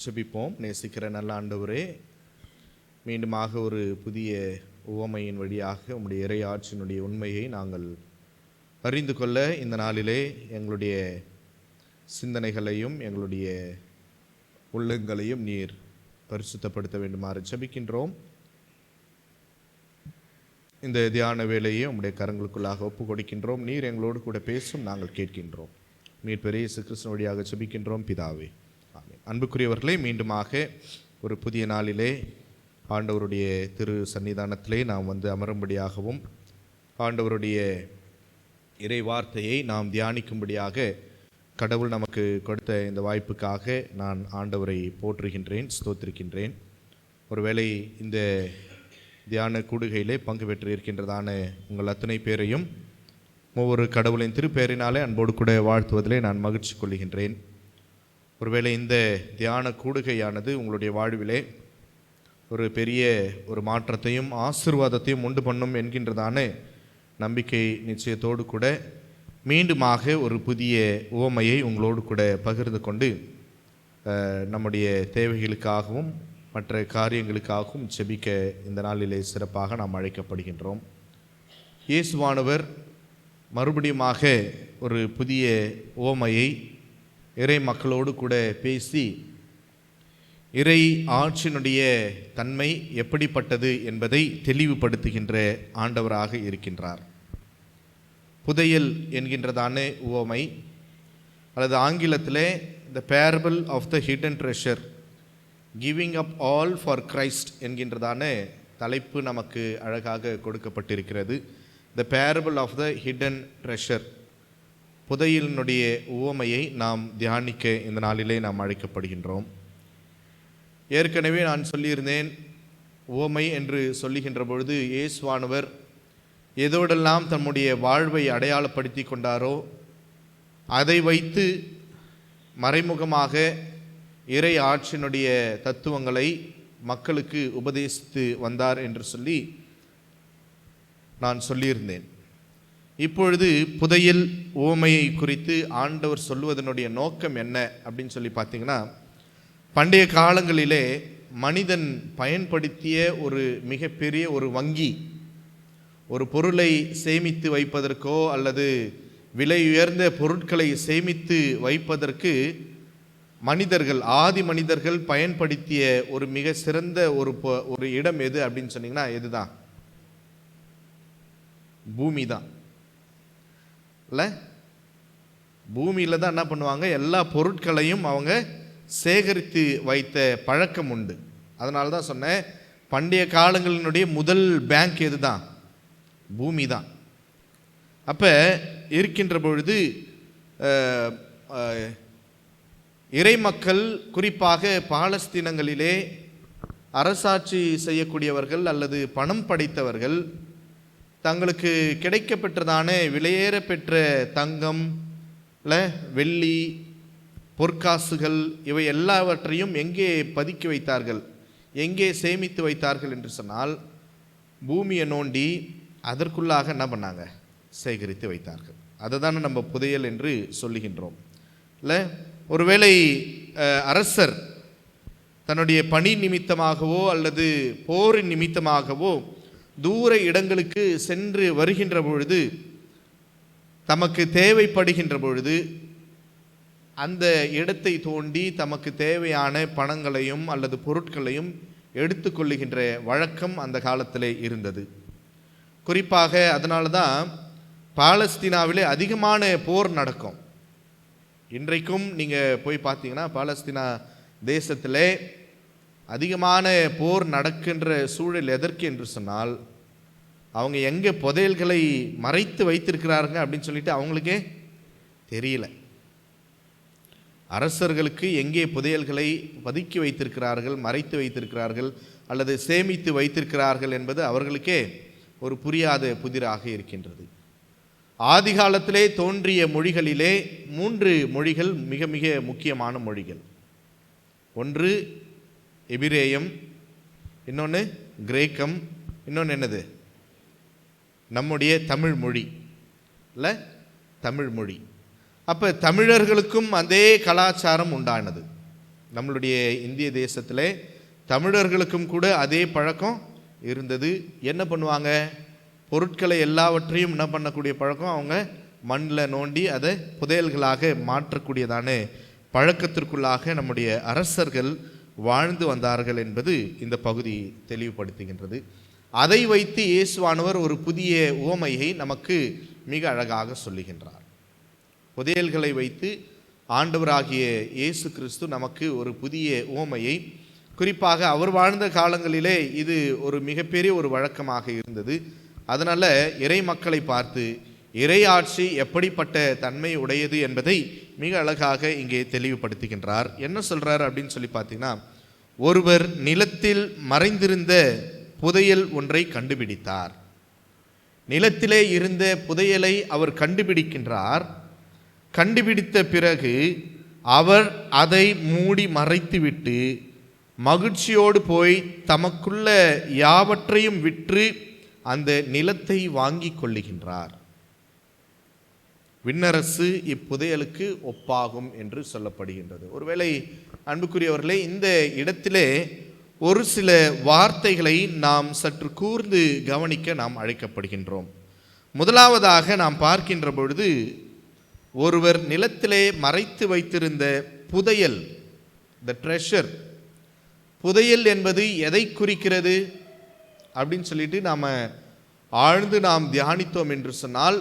ஜெபிப்போம். நேசிக்கிற நல்ல ஆண்டவரே, மீண்டுமாக ஒரு புதிய உவமையின் வழியாக உம்முடைய இறை ஆட்சியினுடைய உண்மையை நாங்கள் அறிந்து கொள்ள இந்த நாளிலே எங்களுடைய சிந்தனைகளையும் எங்களுடைய உள்ளங்களையும் நீர் பரிசுத்தப்படுத்த வேண்டுமாறு ஜெபிக்கின்றோம். இந்த தியான வேலையை உம்முடைய கரங்களுக்குள்ளாக ஒப்பு கொடுக்கின்றோம். நீர் எங்களோடு கூட பேசும், நாங்கள் கேட்கின்றோம். நீர் பெரிய இயேசு கிறிஸ்து வழியாக ஜெபிக்கின்றோம் பிதாவே, ஆமென். அன்புக்குரியவர்களே, மீண்டுமாக ஒரு புதிய நாளிலே ஆண்டவருடைய திரு சன்னிதானத்திலே நாம் வந்து அமரும்படியாகவும் ஆண்டவருடைய இறை வார்த்தையை நாம் தியானிக்கும்படியாக கடவுள் நமக்கு கொடுத்த இந்த வாய்ப்புக்காக நான் ஆண்டவரை போற்றுகின்றேன், ஸ்தோத்திரிக்கின்றேன். ஒருவேளை இந்த தியான கூடுகையிலே பங்கு பெற்று இருக்கின்றதான உங்கள் அத்தனை பேரையும் ஒவ்வொரு கடவுளின் திருப்பெயரினாலே அன்போடு கூட வாழ்த்துவதிலே நான் மகிழ்ச்சி கொள்கின்றேன். ஒருவேளை இந்த தியான கூடுகையானது உங்களுடைய வாழ்விலே ஒரு பெரிய ஒரு மாற்றத்தையும் ஆசீர்வாதத்தையும் உண்டு பண்ணும் என்கின்றதான நம்பிக்கை நிச்சயத்தோடு கூட மீண்டுமாக ஒரு புதிய உவமையை உங்களோடு கூட பகிர்ந்து கொண்டு நம்முடைய தேவைகளுக்காகவும் மற்ற காரியங்களுக்காகவும் ஜெபிக்க இந்த நாளிலே சிறப்பாக நாம் அழைக்கப்படுகின்றோம். இயேசுவானவர் மறுபடியுமாக ஒரு புதிய உவமையை இறை மக்களோடு கூட பேசி இறை ஆட்சியினுடைய தன்மை எப்படிப்பட்டது என்பதை தெளிவுபடுத்துகின்ற ஆண்டவராக இருக்கின்றார். புதையல் என்கின்றதான உவமை, அல்லது ஆங்கிலத்திலே the parable of the hidden treasure, giving up all for Christ என்கின்றதான தலைப்பு நமக்கு அழகாக கொடுக்கப்பட்டிருக்கிறது. The parable of the hidden treasure, புதையலினுடைய உவமையை நாம் தியானிக்க இந்த நாளிலே நாம் அழைக்கப்படுகின்றோம். ஏற்கனவே நான் சொல்லியிருந்தேன், உவமை என்று சொல்லுகின்ற பொழுது இயேசுவானவர் எதோடெல்லாம் தம்முடைய வாழ்வை அடையாளப்படுத்தி கொண்டாரோ அதை வைத்து மறைமுகமாக இறை ஆட்சியினுடைய தத்துவங்களை மக்களுக்கு உபதேசித்து வந்தார் என்று சொல்லி நான் சொல்லியிருந்தேன். இப்பொழுது புதையல் உவமையை குறித்து ஆண்டவர் சொல்லுவதனுடைய நோக்கம் என்ன அப்படின்னு சொல்லி பார்த்தீங்கன்னா, பண்டைய காலங்களிலே மனிதன் பயன்படுத்திய ஒரு மிகப்பெரிய ஒரு வங்கி, ஒரு பொருளை சேமித்து வைப்பதற்கோ அல்லது விலை உயர்ந்த பொருட்களை சேமித்து வைப்பதற்கு மனிதர்கள், ஆதி மனிதர்கள் பயன்படுத்திய ஒரு மிக சிறந்த ஒரு இடம் எது அப்படின்னு சொன்னீங்கன்னா எதுதான்? பூமி தான் இல்ல? பூமியில தான் என்ன பண்ணுவாங்க, எல்லா பொருட்களையும் அவங்க சேகரித்து வைத்த பழக்கம் உண்டு. அதனால தான் சொன்னேன், பண்டைய காலங்களினுடைய முதல் பேங்க் எது தான்? பூமி தான். அப்போ இருக்கின்ற பொழுது இறை மக்கள், குறிப்பாக பாலஸ்தீனங்களிலே அரசாட்சி செய்யக்கூடியவர்கள் அல்லது பணம் படைத்தவர்கள், தங்களுக்கு கிடைக்கப்பெற்றதான விலையேற பெற்ற தங்கம், வெள்ளி, பொற்காசுகள், இவை எல்லாவற்றையும் எங்கே பதுக்கி வைத்தார்கள், எங்கே சேமித்து வைத்தார்கள் என்று சொன்னால், பூமியை நோண்டி அதற்குள்ளாக என்ன பண்ணாங்க, சேகரித்து வைத்தார்கள். அதை தானே நம்ம புதையல் என்று சொல்லுகின்றோம் இல்லை? ஒருவேளை அரசர் தன்னுடைய பணி நிமித்தமாகவோ அல்லது போரின் நிமித்தமாகவோ தூர இடங்களுக்கு சென்று வருகின்ற பொழுது, தமக்கு தேவைப்படுகின்ற பொழுது அந்த இடத்தை தோண்டி தமக்கு தேவையான பணங்களையும் அல்லது பொருட்களையும் எடுத்துக்கொள்ளுகின்ற வழக்கம் அந்த காலத்திலே இருந்தது. குறிப்பாக அதனால தான் பாலஸ்தீனாவிலே அதிகமான போர் நடக்கும். இன்றைக்கும் நீங்கள் போய் பார்த்தீங்கன்னா பாலஸ்தீனா தேசத்திலே அதிகமான போர் நடக்கின்ற சூழல் எதற்கு என்று சொன்னால், அவங்க எங்கே புதையல்களை மறைத்து வைத்திருக்கிறார்கள் அப்படின்னு சொல்லிட்டு அவங்களுக்கே தெரியல. அரசர்களுக்கு எங்கே புதையல்களை பதுக்கி வைத்திருக்கிறார்கள், மறைத்து வைத்திருக்கிறார்கள் அல்லது சேமித்து வைத்திருக்கிறார்கள் என்பது அவர்களுக்கே ஒரு புரியாத புதிராக இருக்கின்றது. ஆதி காலத்திலே தோன்றிய மொழிகளிலே 3 மொழிகள் மிக மிக முக்கியமான மொழிகள். ஒன்று எபிரேயம், இன்னொன்று கிரேக்கம், இன்னொன்று என்னது, நம்முடைய தமிழ் மொழி இல்லை, தமிழ் மொழி. அப்போ தமிழர்களுக்கும் அதே கலாச்சாரம் உண்டானது நம்மளுடைய இந்திய தேசத்தில் தமிழர்களுக்கும் கூட அதே பழக்கம் இருந்தது. என்ன பண்ணுவாங்க? பொருட்களை எல்லாவற்றையும் என்ன பண்ணக்கூடிய பழக்கம், அவங்க மண்ணில் நோண்டி அதை புதையல்களாக மாற்றக்கூடியதான பழக்கத்திற்குள்ளாக நம்முடைய அரசர்கள் வாழ்ந்து வந்தார்கள் என்பது இந்த பகுதி தெளிவுபடுத்துகின்றது. அதை வைத்து இயேசுவானவர் ஒரு புதிய உவமையை நமக்கு மிக அழகாக சொல்லுகின்றார். புதையல்களை வைத்து ஆண்டவராகிய இயேசு கிறிஸ்து நமக்கு ஒரு புதிய உவமையை, குறிப்பாக அவர் வாழ்ந்த காலங்களிலே இது ஒரு மிகப்பெரிய ஒரு வழக்கமாக இருந்தது. அதனால் இறை மக்களை பார்த்து இறையாட்சி எப்படிப்பட்ட தன்மை உடையது என்பதை மிக அழகாக இங்கே தெளிவுபடுத்துகின்றார். என்ன சொல்கிறார் அப்படின்னு சொல்லி பார்த்தீங்கன்னா, ஒருவர் நிலத்தில் மறைந்திருந்த புதையல் ஒன்றை கண்டுபிடித்தார். நிலத்திலே இருந்த புதையலை அவர் கண்டுபிடிக்கின்றார். கண்டுபிடித்த பிறகு அவர் அதை மூடி மறைத்துவிட்டு மகிழ்ச்சியோடு போய் தமக்குள்ள யாவற்றையும் விற்று அந்த நிலத்தை வாங்கி கொள்ளுகின்றார். விண்ணரசு இப்புதையலுக்கு ஒப்பாகும் என்று சொல்லப்படுகின்றது. ஒருவேளை அன்புக்குரியவர்களே, இந்த இடத்திலே ஒரு சில வார்த்தைகளை நாம் சற்று கூர்ந்து கவனிக்க நாம் அழைக்கப்படுகின்றோம். முதலாவதாக நாம் பார்க்கின்ற பொழுது, ஒருவர் நிலத்திலே மறைத்து வைத்திருந்த புதையல், த ட்ரெஷர். புதையல் என்பது எதை குறிக்கிறது அப்படின்னு சொல்லிட்டு நாம் தியானித்தோம் என்று சொன்னால்,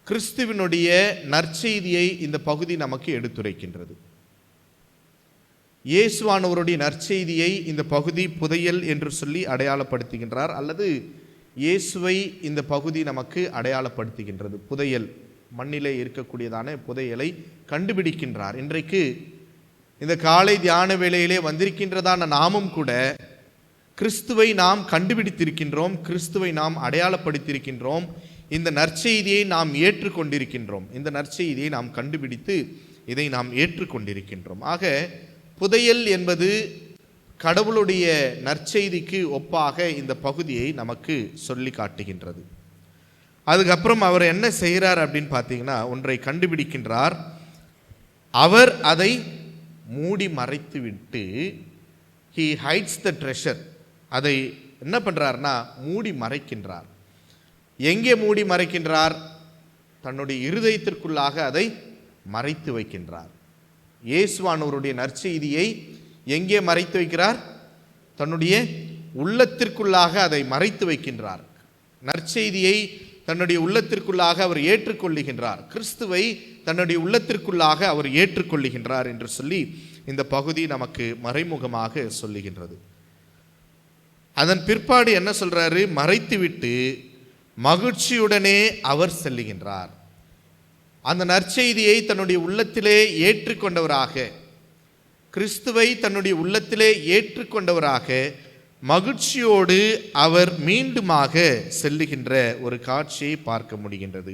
கிறிஸ்துவினுடைய நற்செய்தியை இந்த பகுதி நமக்கு எடுத்துரைக்கின்றது. இயேசுவானவருடைய நற்செய்தியை இந்த பகுதி புதையல் என்று சொல்லி அடையாளப்படுத்துகின்றார், அல்லது இயேசுவை இந்த பகுதி நமக்கு அடையாளப்படுத்துகின்றது. புதையல், மண்ணிலே இருக்கக்கூடியதான புதையலை கண்டுபிடிக்கின்றார். இன்றைக்கு இந்த காலை தியான வேளையிலே வந்திருக்கின்றதான நாமும் கூட கிறிஸ்துவை நாம் கண்டுபிடித்திருக்கின்றோம், கிறிஸ்துவை நாம் அடையாளப்படுத்தியிருக்கின்றோம், இந்த நற்செய்தியை நாம் ஏற்றுக்கொண்டிருக்கின்றோம், இந்த நற்செய்தியை நாம் கண்டுபிடித்து இதை நாம் ஏற்றுக்கொண்டிருக்கின்றோம். ஆக புதையல் என்பது கடவுளுடைய நற்செய்திக்கு ஒப்பாக இந்த பகுதியை நமக்கு சொல்லி காட்டுகின்றது. அதுக்கப்புறம் அவர் என்ன செய்கிறார் அப்படின்னு பார்த்தீங்கன்னா, ஒன்றை கண்டுபிடிக்கின்றார். அவர் அதை மூடி மறைத்து விட்டு, he hides the treasure, அதை என்ன பண்ணுறார்னா மூடி மறைக்கின்றார். எங்கே மூடி மறைக்கின்றார்? தன்னுடைய இருதயத்திற்குள்ளாக அதை மறைத்து வைக்கின்றார். இயேசுவானவருடைய நற்செய்தியை எங்கே மறைத்து வைக்கிறார்? தன்னுடைய உள்ளத்திற்குள்ளாக அதை மறைத்து வைக்கின்றார். நற்செய்தியை தன்னுடைய உள்ளத்திற்குள்ளாக அவர் ஏற்றுக்கொள்ளுகின்றார். கிறிஸ்துவை தன்னுடைய உள்ளத்திற்குள்ளாக அவர் ஏற்றுக்கொள்ளுகின்றார் என்று சொல்லி இந்த பகுதி நமக்கு மறைமுகமாக சொல்லுகின்றது. அதன் பிற்பாடு என்ன சொல்றாரு? மறைத்துவிட்டு மகிழ்ச்சியுடனே அவர் செல்லுகின்றார். அந்த நற்செய்தியை தன்னுடைய உள்ளத்திலே ஏற்றுக்கொண்டவராக, கிறிஸ்துவை தன்னுடைய உள்ளத்திலே ஏற்றுக்கொண்டவராக மகிழ்ச்சியோடு அவர் மீண்டுமாக செல்லுகின்ற ஒரு காட்சியை பார்க்க முடிகின்றது.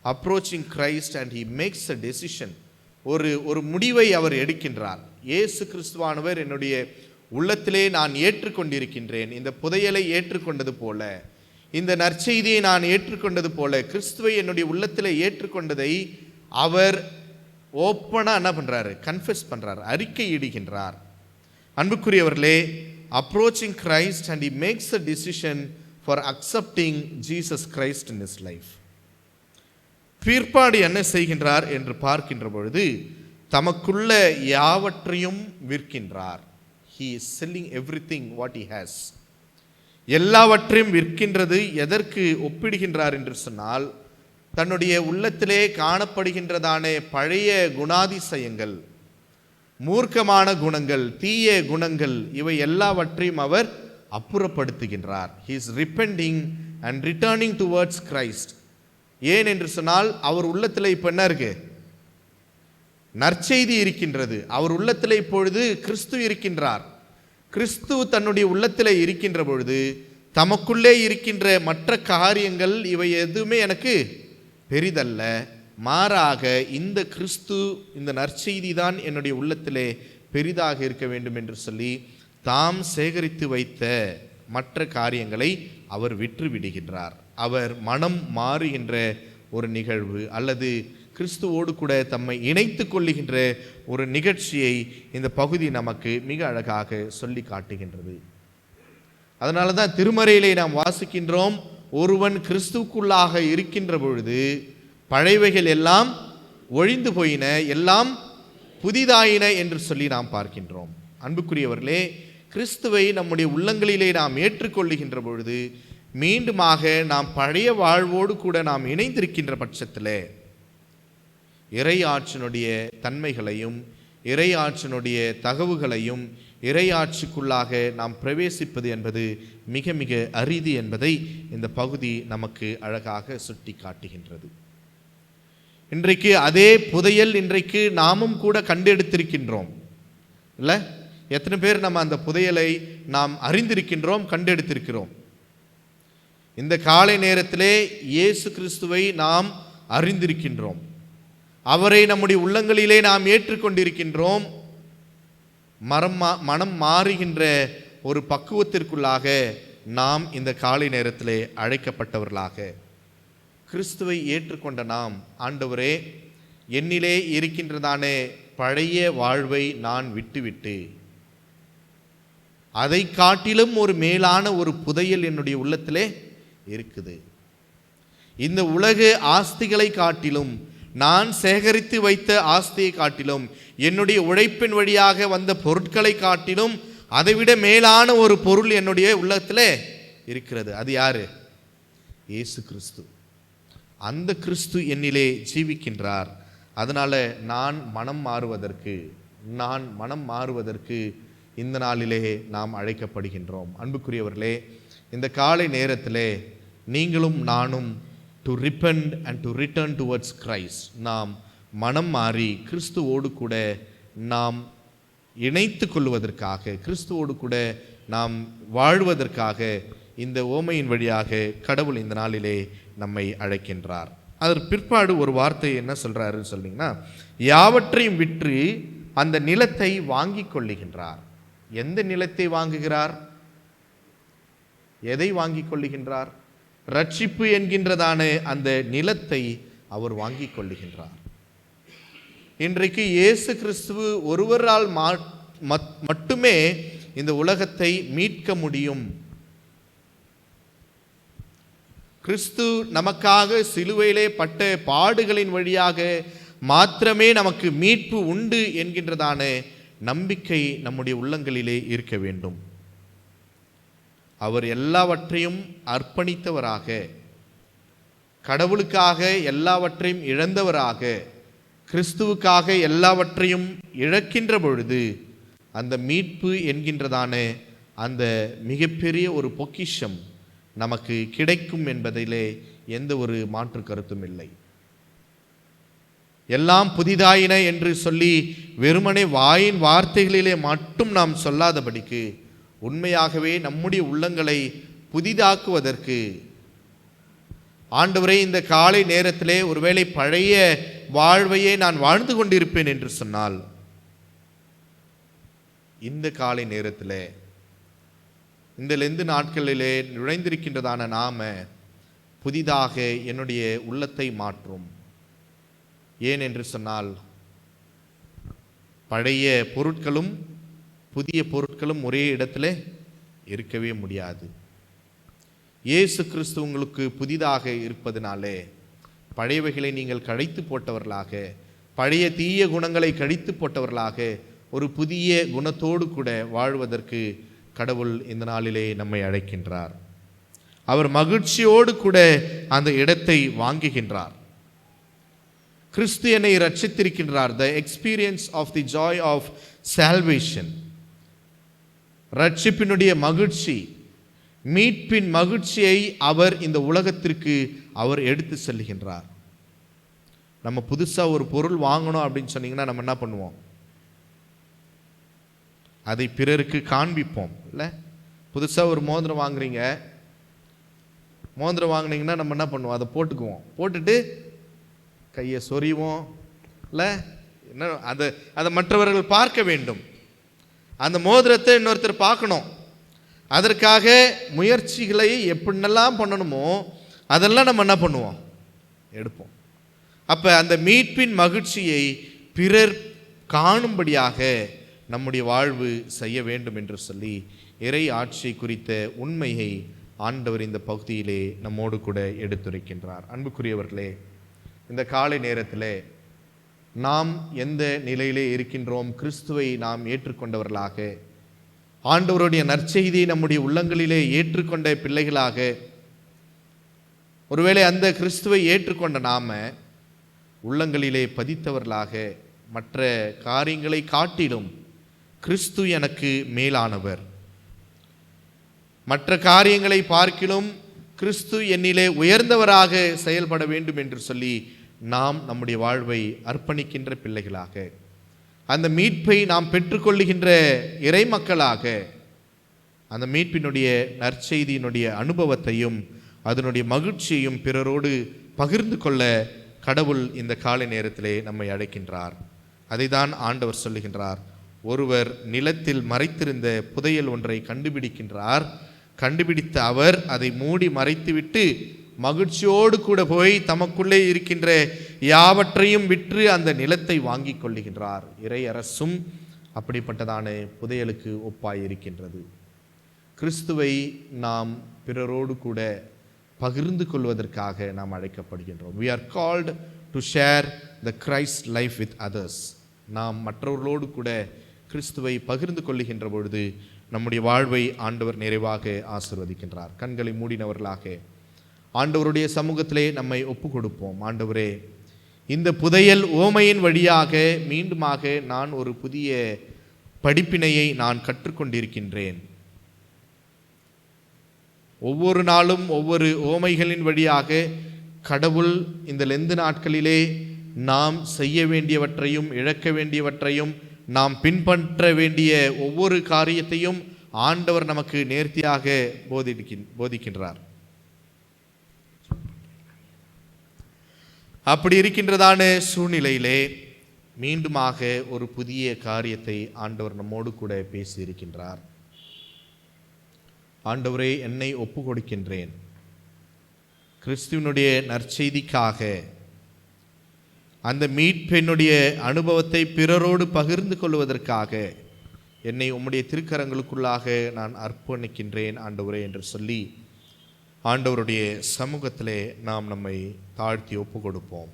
Approaching Christ and he makes a decision. ஒரு முடிவை அவர் எடுக்கின்றார். இயேசு கிறிஸ்துவானவர் என்னுடைய உள்ளத்திலே நான் ஏற்றுக்கொண்டிருக்கின்றேன். இந்த புதையலை ஏற்றுக்கொண்டது போல, இந்த நற்செய்தியை நான் ஏற்றுக்கொண்டது போல, கிறிஸ்துவை என்னுடைய உள்ளத்திலே ஏற்றுக்கொண்டதை அவர் ஓப்பனாக என்ன பண்ணுறாரு? கன்ஃபெஸ் பண்ணுறார், அறிக்கை இடுகின்றார். அன்புக்குரியவர்களே, approaching Christ and he makes a decision for accepting Jesus Christ in his life. பிற்பாடு என்ன செய்கின்றார் என்று பார்க்கின்ற பொழுது, தமக்குள்ள யாவற்றையும் விற்கின்றார். He is selling everything what he has. எல்லாவற்றையும் விற்கின்றது எதற்கு ஒப்பிடுகின்றார் என்று சொன்னால், தன்னுடைய உள்ளத்திலே காணப்படுகின்றதான பழைய குணாதிசயங்கள், மூர்க்கமான குணங்கள், தீய குணங்கள், இவை எல்லாவற்றையும் அவர் அப்புறப்படுத்துகின்றார். He is repenting and returning towards Christ. ஏன் என்று சொன்னால், அவர் உள்ளத்தில் இப்போ என்ன இருக்கு? நற்செய்தி இருக்கின்றது. அவர் உள்ளத்தில் இப்பொழுது கிறிஸ்து இருக்கின்றார். கிறிஸ்து தன்னுடைய உள்ளத்தில் இருக்கின்ற பொழுது தமக்குள்ளே இருக்கின்ற மற்ற காரியங்கள் இவை எதுவுமே எனக்கு பெரிதல்ல, மாறாக இந்த கிறிஸ்து, இந்த நற்செய்தி தான் என்னுடைய உள்ளத்திலே பெரிதாக இருக்க வேண்டும் என்று சொல்லி தாம் சேகரித்து வைத்த மற்ற காரியங்களை அவர் விற்று விடுகின்றார். அவர் மனம் மாறுகின்ற ஒரு நிகழ்வு, அல்லது கிறிஸ்துவோடு கூட தம்மை இணைத்து கொள்ளுகின்ற ஒரு நிகழ்ச்சியை இந்த பகுதி நமக்கு மிக அழகாக சொல்லி காட்டுகின்றது. அதனால தான் திருமறையிலே நாம் வாசிக்கின்றோம், ஒருவன் கிறிஸ்துவுக்குள்ளாக இருக்கின்ற பொழுது பழைவைகள் எல்லாம் ஒழிந்து போயின, எல்லாம் புதிதாயின என்று சொல்லி நாம் பார்க்கின்றோம். அன்புக்குரியவர்களே, கிறிஸ்துவை நம்முடைய உள்ளங்களிலே நாம் ஏற்றுக்கொள்ளுகின்ற பொழுது மீண்டுமாக நாம் பழைய வாழ்வோடு கூட நாம் இணைந்திருக்கின்ற பட்சத்தில் இறை ஆட்சியினுடைய தன்மைகளையும் இறை ஆட்சியினுடைய தகவுகளையும் இறை ஆட்சிக்குள்ளாக நாம் பிரவேசிப்பது என்பது மிக மிக அரிது என்பதை இந்த பகுதி நமக்கு அழகாக சுட்டி காட்டுகின்றது. இன்றைக்கு அதே புதையல் இன்றைக்கு நாமும் கூட கண்டெடுத்திருக்கின்றோம் இல்லை? எத்தனை பேர் நம்ம அந்த புதையலை நாம் அறிந்திருக்கின்றோம், கண்டெடுத்திருக்கிறோம்? இந்த காலை நேரத்திலே இயேசு கிறிஸ்துவை நாம் அறிந்திருக்கின்றோம், அவரை நம்முடைய உள்ளங்களிலே நாம் ஏற்றுக்கொண்டிருக்கின்றோம். மனம் மாறுகின்ற ஒரு பக்குவத்திற்குள்ளாக நாம் இந்த காலை நேரத்திலே அழைக்கப்பட்டவர்களாக கிறிஸ்துவை ஏற்றுக்கொண்ட நாம், ஆண்டவரே, என்னிலே இருக்கின்றதானே பழைய வாழ்வை நான் விட்டுவிட்டு அதை காட்டிலும் ஒரு மேலான ஒரு புதையல் என்னுடைய உள்ளத்திலே இருக்குது. இந்த உலக ஆஸ்திகளை காட்டிலும், நான் சேகரித்து வைத்த ஆஸ்தியை காட்டிலும், என்னுடைய உழைப்பின் வழியாக வந்த பொருட்களை காட்டிலும் அதைவிட மேலான ஒரு பொருள் என்னுடைய உள்ளத்திலே இருக்கிறது. அது யாரு? இயேசு கிறிஸ்து. அந்த கிறிஸ்து என்னிலே ஜீவிக்கின்றார். அதனால நான் மனம் மாறுவதற்கு இந்த நாளிலே நாம் அழைக்கப்படுகின்றோம். அன்புக்குரியவர்களே, இந்த காலை நேரத்திலே நீங்களும் நானும் to repent and to return towards Christ, நாம் மனம் மாறி கிறிஸ்துவோடு கூட நாம் இணைத்து கொள்வதற்காக, கிறிஸ்துவோடு கூட நாம் வாழ்வதற்காக இந்த ஓமையின் வழியாக கடவுள் இந்த நாளிலே நம்மை அழைக்கின்றார். அதற்கு பிற்பாடு ஒரு வார்த்தை என்ன சொல்றாருன்னு சொன்னீங்கன்னா, யாவற்றையும் விற்று அந்த நிலத்தை வாங்கி கொள்ளுகின்றார். எந்த நிலத்தை வாங்குகிறார்? எதை வாங்கி கொள்ளுகின்றார்? ரட்சிப்பு என்கின்றதான அந்த நிலத்தை அவர் வாங்கி கொள்ளுகின்றார். இன்றைக்கு இயேசு கிறிஸ்துவ ஒருவரால் மட்டுமே இந்த உலகத்தை மீட்க முடியும். கிறிஸ்து நமக்காக சிலுவையிலே பட்ட பாடுகளின் வழியாக மாத்திரமே நமக்கு மீட்பு உண்டு என்கின்றதான நம்பிக்கை நம்முடைய உள்ளங்களிலே இருக்க வேண்டும். அவர் எல்லாவற்றையும் அர்ப்பணித்தவராக, கடவுளுக்காக எல்லாவற்றையும் இழந்தவராக, கிறிஸ்துவுக்காக எல்லாவற்றையும் இழக்கின்ற பொழுது அந்த மீட்பு என்கின்றதான அந்த மிகப்பெரிய ஒரு பொக்கிஷம் நமக்கு கிடைக்கும் என்பதிலே எந்த ஒரு மாற்று கருத்தும் இல்லை. எல்லாம் புதிதாயின என்று சொல்லி வெறுமனே வாயின் வார்த்தைகளிலே மட்டும் நாம் சொல்லாதபடிக்கு உண்மையாகவே நம்முடைய உள்ளங்களை புதிதாக்குவதற்கு ஆண்டவரே, இந்த காலை நேரத்திலே ஒருவேளை பழைய வாழ்வையே நான் வாழ்ந்து கொண்டிருப்பேன் என்று சொன்னால், இந்த காலை நேரத்திலே இந்த லெந்து நாட்களிலே நுழைந்திருக்கின்றதான நாம புதிதாக என்னுடைய உள்ளத்தை மாற்றும். ஏன் என்று சொன்னால், பழைய பொருட்களும் புதிய பொருட்களும் ஒரே இடத்துல இருக்கவே முடியாது. இயேசு கிறிஸ்து உங்களுக்கு புதிதாக இருப்பதனாலே பழையவைகளை நீங்கள் கழித்து போட்டவர்களாக, பழைய தீய குணங்களை கழித்து போட்டவர்களாக ஒரு புதிய குணத்தோடு கூட வாழ்வதற்கு கடவுள் இந்த நாளிலே நம்மை அழைக்கின்றார். அவர் மகிழ்ச்சியோடு கூட அந்த இடத்தை வாங்குகின்றார். கிறிஸ்து என்னை ரட்சித்திருக்கின்றார். The experience of the joy of salvation, ரட்சிப்பினுடைய மகிழ்ச்சி, மீட்பின் மகிழ்ச்சியை அவர் இந்த உலகத்திற்கு அவர் எடுத்து செல்கின்றார். நம்ம புதுசாக ஒரு பொருள் வாங்கணும் அப்படின்னு சொன்னீங்கன்னா நம்ம என்ன பண்ணுவோம்? அதை பிறருக்கு காண்பிப்போம் இல்லை? புதுசாக ஒரு மோதிரம் வாங்குறீங்க, மோதிரம் வாங்கினீங்கன்னா நம்ம என்ன பண்ணுவோம்? அதை போட்டுக்குவோம், போட்டுட்டு கையை சொறிவோம் இல்லை? என்ன அதை மற்றவர்கள் பார்க்க வேண்டும், அந்த மோதிரத்தை இன்னொருத்தர் பார்க்கணும். அதற்காக முயற்சிகளை எப்படின்னெல்லாம் பண்ணணுமோ அதெல்லாம் நம்ம என்ன பண்ணுவோம்? எடுப்போம். அப்போ அந்த மீட்பின் மகிழ்ச்சியை பிறர் காணும்படியாக நம்முடைய வாழ்வு செய்ய வேண்டும் என்று சொல்லி இறை ஆட்சி குறித்த உண்மையை ஆண்டவர் இந்த பகுதியிலே நம்மோடு கூட எடுத்துரைக்கின்றார். அன்புக்குரியவர்களே, இந்த காலை நேரத்தில் நாம் எந்த நிலையிலே இருக்கின்றோம்? கிறிஸ்துவை நாம் ஏற்றுக்கொண்டவர்களாக, ஆண்டவருடைய நற்செய்தியை நம்முடைய உள்ளங்களிலே ஏற்றுக்கொண்ட பிள்ளைகளாக, ஒருவேளை அந்த கிறிஸ்துவை ஏற்றுக்கொண்ட நாம உள்ளங்களிலே பதித்தவர்களாக, மற்ற காரியங்களை காட்டிலும் கிறிஸ்து எனக்கு மேலானவர், மற்ற காரியங்களை பார்க்கிலும் கிறிஸ்து என்னிலே உயர்ந்தவராக செயல்பட வேண்டும் என்று சொல்லி நாம் நம்முடைய வாழ்வை அர்ப்பணிக்கின்ற பிள்ளைகளாக, அந்த மீட்பை நாம் பெற்றுக்கொள்ளுகின்ற இறை மக்களாக, அந்த மீட்பினுடைய நற்செய்தியினுடைய அனுபவத்தையும் அதனுடைய மகிழ்ச்சியையும் பிறரோடு பகிர்ந்து கொள்ள கடவுள் இந்த காலை நேரத்திலே நம்மை அழைக்கின்றார். அதை தான் ஆண்டவர் சொல்லுகின்றார். ஒருவர் நிலத்தில் மறைத்திருந்த புதையல் ஒன்றை கண்டுபிடிக்கின்றார். கண்டுபிடித்த அவர் அதை மூடி மறைத்துவிட்டு மகிழ்ச்சியோடு கூட போய் தமக்குள்ளே இருக்கின்ற யாவற்றையும் விற்று அந்த நிலத்தை வாங்கி கொள்ளுகின்றார். இறை அரசும் அப்படிப்பட்டதான புதையலுக்கு ஒப்பாய் இருக்கின்றது. கிறிஸ்துவை நாம் பிறரோடு கூட பகிர்ந்து கொள்வதற்காக நாம் அழைக்கப்படுகின்றோம். We are called to share the Christ life with others. நாம் மற்றவர்களோடு கூட கிறிஸ்துவை பகிர்ந்து கொள்ளுகின்ற பொழுது நம்முடைய வாழ்வை ஆண்டவர் நிறைவாக ஆசீர்வதிக்கின்றார். கண்களை மூடினவர்களாக ஆண்டவருடைய சமூகத்திலே நம்மை ஒப்பு கொடுப்போம். ஆண்டவரே, இந்த புதையல் ஓமையின் வழியாக மீண்டுமாக நான் ஒரு புதிய படிப்பினையை நான் கற்றுக்கொண்டிருக்கின்றேன். ஒவ்வொரு நாளும் ஒவ்வொரு ஓமைகளின் வழியாக கடவுள் இந்த லெந்து நாட்களிலே நாம் செய்ய வேண்டியவற்றையும் இழக்க வேண்டியவற்றையும் நாம் பின்பற்ற வேண்டிய ஒவ்வொரு காரியத்தையும் ஆண்டவர் நமக்கு நேர்த்தியாக போதிக்கின்றார். அப்படி இருக்கின்றதான சூழ்நிலையிலே மீண்டுமாக ஒரு புதிய காரியத்தை ஆண்டவர் நம்மோடு கூட பேசியிருக்கின்றார். ஆண்டவரே, என்னை ஒப்பு கொடுக்கின்றேன். கிறிஸ்துவனுடைய நற்செய்திக்காக, அந்த மீட்பெண்ணுடைய அனுபவத்தை பிறரோடு பகிர்ந்து கொள்வதற்காக என்னை உம்முடைய திருக்கரங்களுக்குள்ளாக நான் அர்ப்பணிக்கின்றேன் ஆண்டவரே என்று சொல்லி ஆண்டவருடைய சமூகத்திலே நாம் நம்மை தாழ்த்தி ஒப்பு கொடுப்போம்.